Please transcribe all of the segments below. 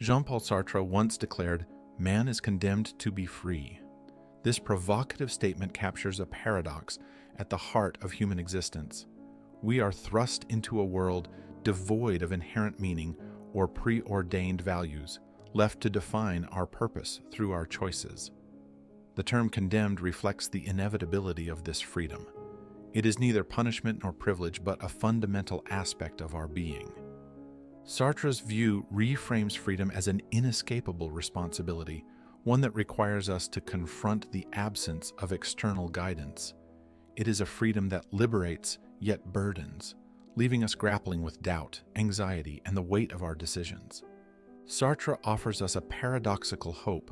Jean-Paul Sartre once declared, "Man is condemned to be free." This provocative statement captures a paradox at the heart of human existence. We are thrust into a world devoid of inherent meaning or preordained values, left to define our purpose through our choices. The term condemned reflects the inevitability of this freedom. It is neither punishment nor privilege, but a fundamental aspect of our being. Sartre's view reframes freedom as an inescapable responsibility, one that requires us to confront the absence of external guidance. It is a freedom that liberates yet burdens, leaving us grappling with doubt, anxiety, and the weight of our decisions. Sartre offers us a paradoxical hope.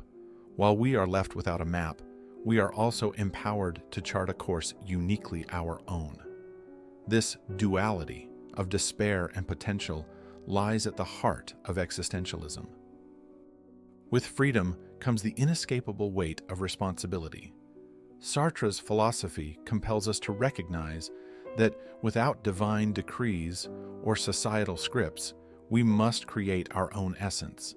While we are left without a map, we are also empowered to chart a course uniquely our own. This duality of despair and potential lies at the heart of existentialism. With freedom comes the inescapable weight of responsibility. Sartre's philosophy compels us to recognize that without divine decrees or societal scripts, we must create our own essence.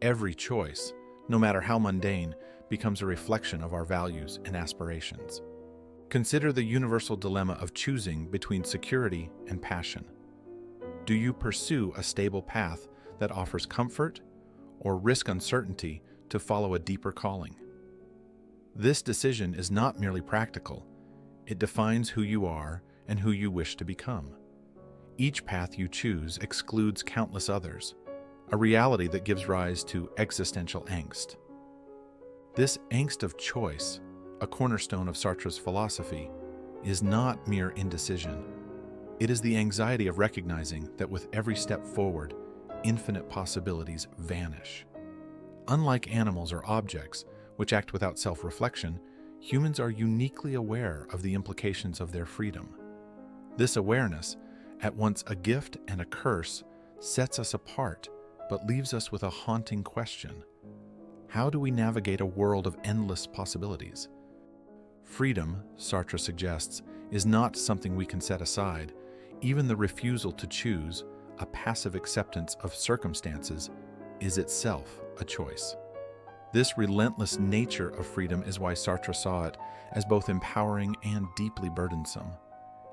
Every choice, no matter how mundane, becomes a reflection of our values and aspirations. Consider the universal dilemma of choosing between security and passion. Do you pursue a stable path that offers comfort, or risk uncertainty to follow a deeper calling? This decision is not merely practical. It defines who you are and who you wish to become. Each path you choose excludes countless others, a reality that gives rise to existential angst. This angst of choice, a cornerstone of Sartre's philosophy, is not mere indecision. It is the anxiety of recognizing that with every step forward, infinite possibilities vanish. Unlike animals or objects, which act without self-reflection, humans are uniquely aware of the implications of their freedom. This awareness, at once a gift and a curse, sets us apart, but leaves us with a haunting question. How do we navigate a world of endless possibilities? Freedom, Sartre suggests, is not something we can set aside. Even the refusal to choose, a passive acceptance of circumstances, is itself a choice. This relentless nature of freedom is why Sartre saw it as both empowering and deeply burdensome.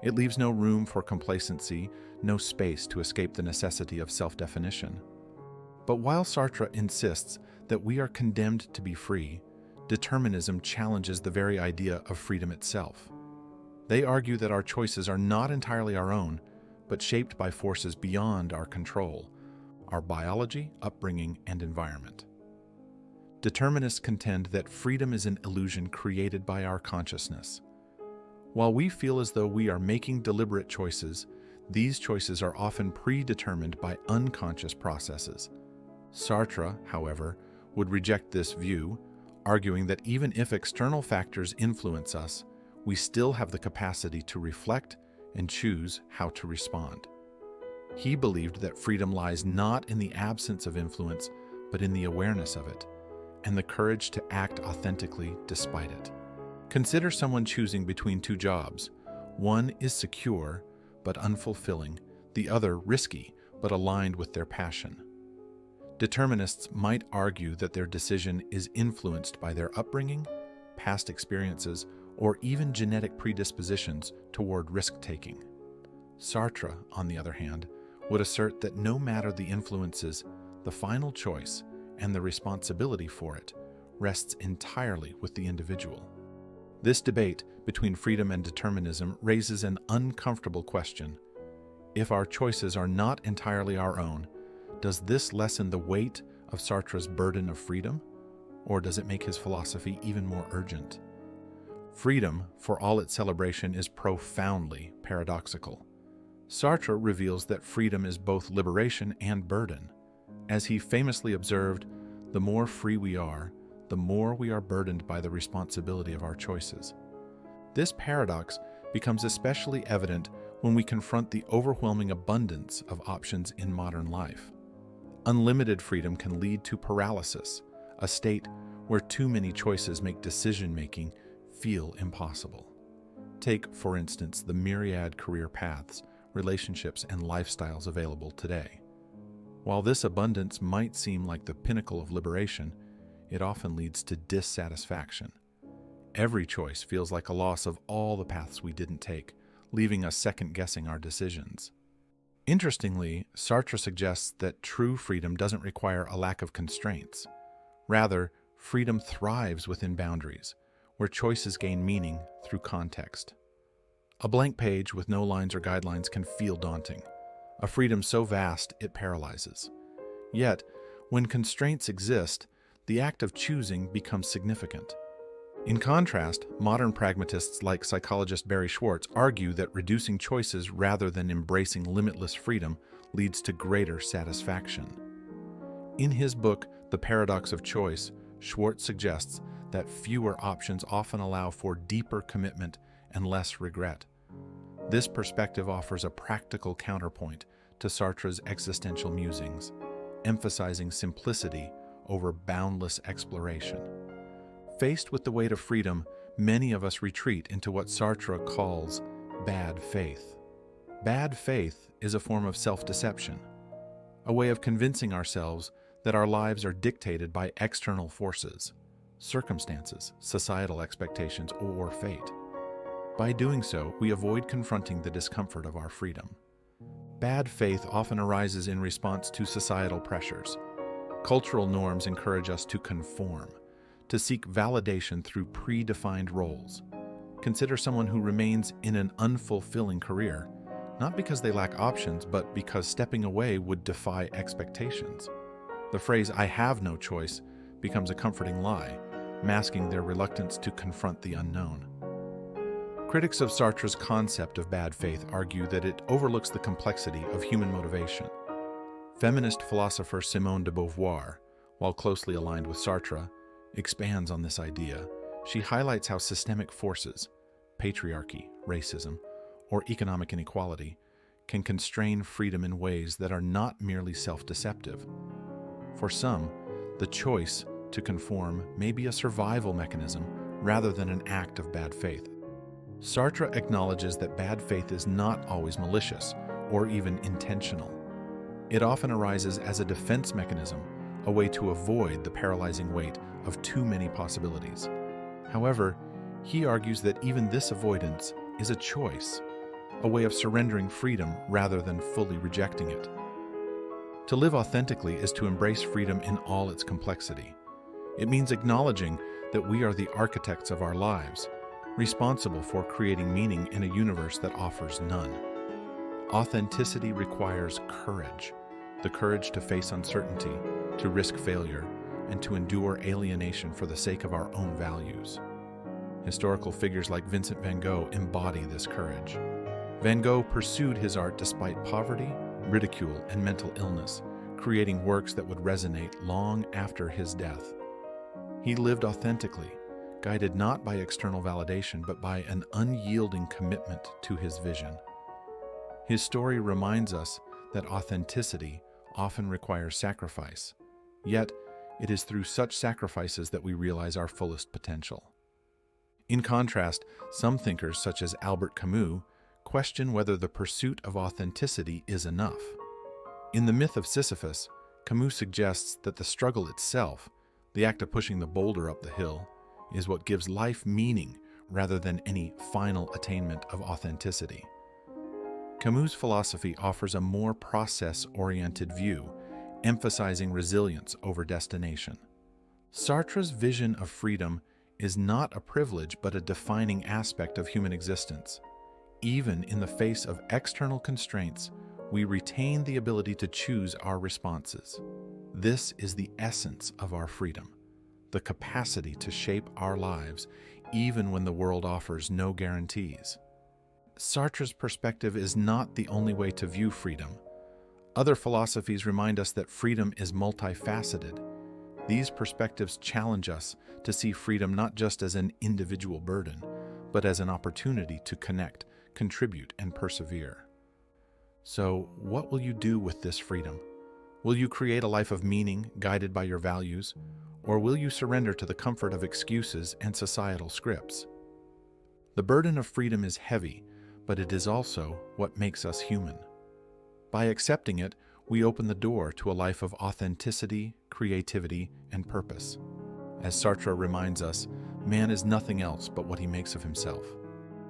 It leaves no room for complacency, no space to escape the necessity of self-definition. But while Sartre insists that we are condemned to be free, determinism challenges the very idea of freedom itself. They argue that our choices are not entirely our own, but shaped by forces beyond our control, our biology, upbringing, and environment. Determinists contend that freedom is an illusion created by our consciousness. While we feel as though we are making deliberate choices, these choices are often predetermined by unconscious processes. Sartre, however, would reject this view, arguing that even if external factors influence us, we still have the capacity to reflect and choose how to respond. He believed that freedom lies not in the absence of influence, but in the awareness of it, and the courage to act authentically despite it. Consider someone choosing between two jobs. One is secure, but unfulfilling, the other risky, but aligned with their passion. Determinists might argue that their decision is influenced by their upbringing, past experiences, or even genetic predispositions toward risk-taking. Sartre, on the other hand, would assert that no matter the influences, the final choice and the responsibility for it rests entirely with the individual. This debate between freedom and determinism raises an uncomfortable question. If our choices are not entirely our own, does this lessen the weight of Sartre's burden of freedom, or does it make his philosophy even more urgent? Freedom, for all its celebration, is profoundly paradoxical. Sartre reveals that freedom is both liberation and burden. As he famously observed, the more free we are, the more we are burdened by the responsibility of our choices. This paradox becomes especially evident when we confront the overwhelming abundance of options in modern life. Unlimited freedom can lead to paralysis, a state where too many choices make decision-making feel impossible. Take, for instance, the myriad career paths, relationships, and lifestyles available today. While this abundance might seem like the pinnacle of liberation, it often leads to dissatisfaction. Every choice feels like a loss of all the paths we didn't take, leaving us second-guessing our decisions. Interestingly, Sartre suggests that true freedom doesn't require a lack of constraints. Rather, freedom thrives within boundaries, where choices gain meaning through context. A blank page with no lines or guidelines can feel daunting, a freedom so vast it paralyzes. Yet, when constraints exist, the act of choosing becomes significant. In contrast, modern pragmatists like psychologist Barry Schwartz argue that reducing choices rather than embracing limitless freedom leads to greater satisfaction. In his book, The Paradox of Choice, Schwartz suggests that fewer options often allow for deeper commitment and less regret. This perspective offers a practical counterpoint to Sartre's existential musings, emphasizing simplicity over boundless exploration. Faced with the weight of freedom, many of us retreat into what Sartre calls bad faith. Bad faith is a form of self-deception, a way of convincing ourselves that our lives are dictated by external forces, circumstances, societal expectations, or fate. By doing so, we avoid confronting the discomfort of our freedom. Bad faith often arises in response to societal pressures. Cultural norms encourage us to conform, to seek validation through predefined roles. Consider someone who remains in an unfulfilling career, not because they lack options, but because stepping away would defy expectations. The phrase, "I have no choice," becomes a comforting lie, masking their reluctance to confront the unknown. Critics of Sartre's concept of bad faith argue that it overlooks the complexity of human motivation. Feminist philosopher Simone de Beauvoir, while closely aligned with Sartre, expands on this idea. She highlights how systemic forces, patriarchy, racism, or economic inequality, can constrain freedom in ways that are not merely self-deceptive. For some, the choice to conform may be a survival mechanism rather than an act of bad faith. Sartre acknowledges that bad faith is not always malicious or even intentional. It often arises as a defense mechanism, a way to avoid the paralyzing weight of too many possibilities. However, he argues that even this avoidance is a choice, a way of surrendering freedom rather than fully rejecting it. To live authentically is to embrace freedom in all its complexity. It means acknowledging that we are the architects of our lives, responsible for creating meaning in a universe that offers none. Authenticity requires courage, the courage to face uncertainty, to risk failure, and to endure alienation for the sake of our own values. Historical figures like Vincent van Gogh embody this courage. Van Gogh pursued his art despite poverty, ridicule, and mental illness, creating works that would resonate long after his death. He lived authentically, guided not by external validation but by an unyielding commitment to his vision. His story reminds us that authenticity often requires sacrifice, yet it is through such sacrifices that we realize our fullest potential. In contrast, some thinkers, such as Albert Camus, question whether the pursuit of authenticity is enough. In the myth of Sisyphus, Camus suggests that the struggle itself, the act of pushing the boulder up the hill, is what gives life meaning rather than any final attainment of authenticity. Camus' philosophy offers a more process-oriented view, emphasizing resilience over destination. Sartre's vision of freedom is not a privilege but a defining aspect of human existence. Even in the face of external constraints, we retain the ability to choose our responses. This is the essence of our freedom, the capacity to shape our lives even when the world offers no guarantees. Sartre's perspective is not the only way to view freedom. Other philosophies remind us that freedom is multifaceted. These perspectives challenge us to see freedom not just as an individual burden, but as an opportunity to connect, contribute, and persevere. So, what will you do with this freedom? Will you create a life of meaning guided by your values, or will you surrender to the comfort of excuses and societal scripts? The burden of freedom is heavy, but it is also what makes us human. By accepting it, we open the door to a life of authenticity, creativity, and purpose. As Sartre reminds us, man is nothing else but what he makes of himself.